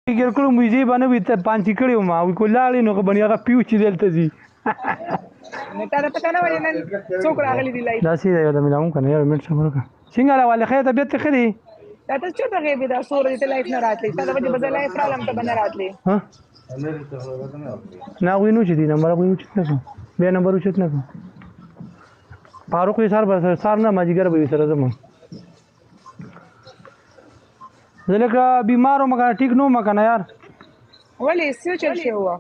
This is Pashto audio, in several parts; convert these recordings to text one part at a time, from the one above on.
فکر کړو موزي باندې وي ته پانچ کړیو ما وی کولاړي نو بنی هغه پیو چې دلته زی نو تا ته کنه وای نن څوک راغلي دی لای دا سي دا د ملاوم کنه یو منټ صبر وکړه څنګه لا والله خیر طبيعت خري دا ته چې ته غیبی دا سور دې لایف نه راتلی تا د وجه بدل لایف رالم ته بنه راتلی ها نه وینو چې دی نمبر وینو چې نه بیا نمبر وچت نه فاروق یې سار نه ماجیګر به سره زمو زلکه بیمارو مګه ټیک نو مکنه یار ولی څه چل شي هوا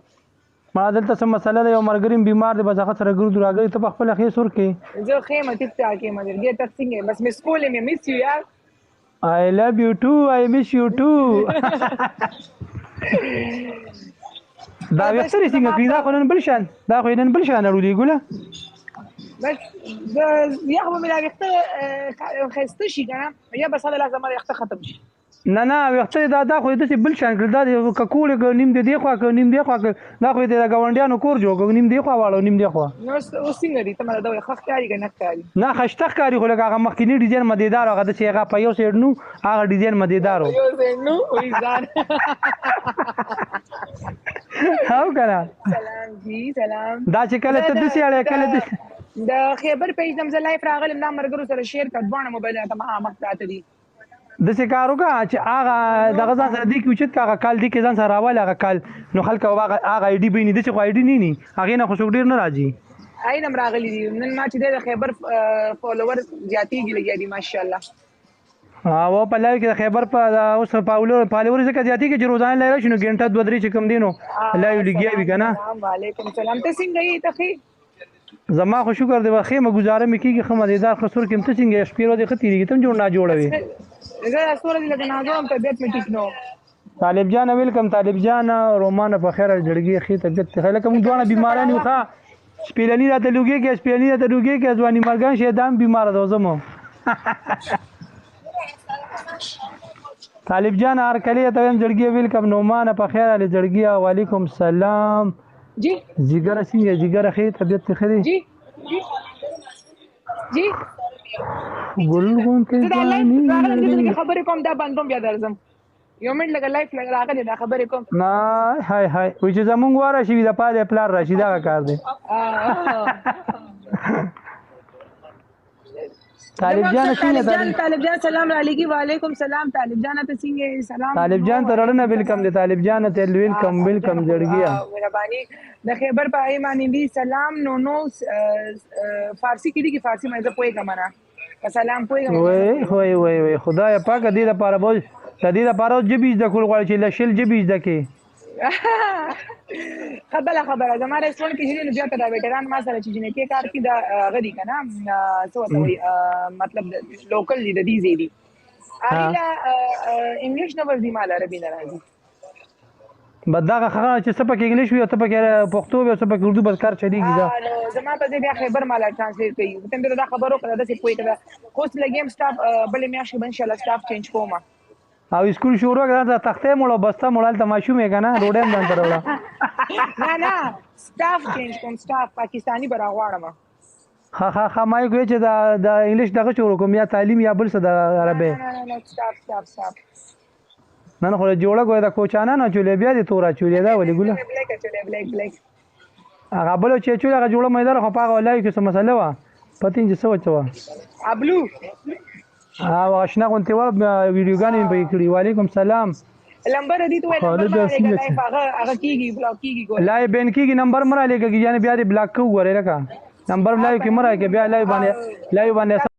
ما دلته سم مسله ده یو مرګریم بیمار دی بس هغه سره ګرځو راګي ته په خپل خې سور کې زه خیمه ټیک ټاک کې مګر ګټ څنګه بس مس کول می مس یو یار I love you too I miss you too دا وختري څنګه پیدا کولن بلشان دا خو نن بلشان ورولې ګوله بس یو مې لا وخت خسته شي کنه یا بس هذا لازم وخت ختم شي نه وخت دا خو دې بل شان کړ دا ککول نیم دې خو که نیم دې خو دا خو دې غونډیانو کور جوړ نیم دې خو واړو نیم دې خو نو څنګه دي ته مله دا خخ کاری کنه کاری نه خشتخ کاری خو لګه مخکینی ډیزاین مدیدار هغه د هغه په یو سیډ نو هغه ډیزاین مدیدار یو سیډ نو وې ځان هاو کنه سلام جی سلام دا چې کله ته د سیاړه کله د خیبر پیج دم ز لایف راغلم دا مرګرو سره شیر کړ باندې موبایل ته ما مخته دي د څه کارو کا چې هغه دغه ځان سره دی کې چې هغه کال دی کې ځان سره راول هغه کال نو خلک هغه آی ډی بینی د څه آی ډی نه ني هغه نه خوشو ډیر نه راځي اينم راغلي دي نن ما چې د خیبر فالوور زیاتیږي لګیا دي ماشاءالله او په لای کې خیبر په اوس فالوور ځکه زیاتیږي چې روزانه لای شنو ګنټه 2-3 چې کم دینو لای لګیا وی کنه وعلیکم السلام ته څنګه یې تخي زما خو شکر دی واخې ما گزاره مکیږي خو مدیدار خسور کې ته څنګه شپیرو دی خطیږي تم جوړ نه جوړوي زه اسوره دي لکه ناظم طبيعت می ټیک نو طالب جان ویلکم طالب جان رومان په خیر جړګي خې طبيعت خله کوم دوه بیماران یو ښه سپیلنی راته لوګي کې سپیلنی راته لوګي کې ځواني مرګان شه دام بیمار ده زمو طالب جان هر کله ته هم جړګي ویلکم نومان په خیر علي جړګي وعلیکم السلام جی جګر څنګه جګر خې طبيعت خري جی جی ګلګون ته ځاني خبرې کوم دا باندې بیا درځم یو منټ لګا لایف لګا راغلی دا خبرې کوم نه هاي و چې زمونږ واره شي د پاده پلار راشي دا کار دی طالب جان څنګه طالب جان سلام علیکم وعلیکم السلام طالب جان ته څنګه سلام طالب جان ته رڼا ویلکم دی طالب جان ته ویلکم جړګیا مهرباني د خیبر په ایمانی دی سلام نو فارسی کې دی کې فارسی مې زه پوهیږم نه سلام پوهیږم وای خدای پاک دې لپاره بول دې لپاره جبیز د کول غواړي چې لشل جبیز دکې خبره زما ریسټورانټ کې چې نو بیا ته دا ویټران ما سره چې جنې کې کار کې دا غدي کنه څه وته مطلب لوکل دي د دې زیدي اړیلا انګلیش نه ورزي مال عربي نه راځي بداغه خبره چې سپک انګلیش وي او سپک پښتو وي او سپک اردو بس کار چلیږي دا زما په دې بیا خبر مال ترانسلیټ کوي ته مې دا خبرو کړه د څه پوي کړه خو لګیم سټاف بلې میاشت به ان شاء الله سټاف چینج کوم او اسکول شروع کړه تخته مړو بسته مړال تماشو مې کنه روډم ځان تروړه نه سټاف چینج کوم سټاف پاکستانی براغواړم ها ما یو چې د انګلیش دغه شروع کوم یا تعلیم یا بل څه د عربی نه سټاف نن خو جوړه کوی دا کوچانه نه چولې بیا دې تورا چولې دا ولې ګوله بلیک هغه بل چې چولې هغه جوړه مې دا خو پاغه ولای کې څه مسله وا پتین چې څه وچوا ابلو آشنا غونته و ویډیوګانې به کړی وعلیکم السلام نمبر دې ته هغه کیږي بلاک کیږي لای بین کیږي نمبر مرا لګي یعنی بیا دې بلاک کو غره لکه نمبر لای کې مرا کې بیا لای باندې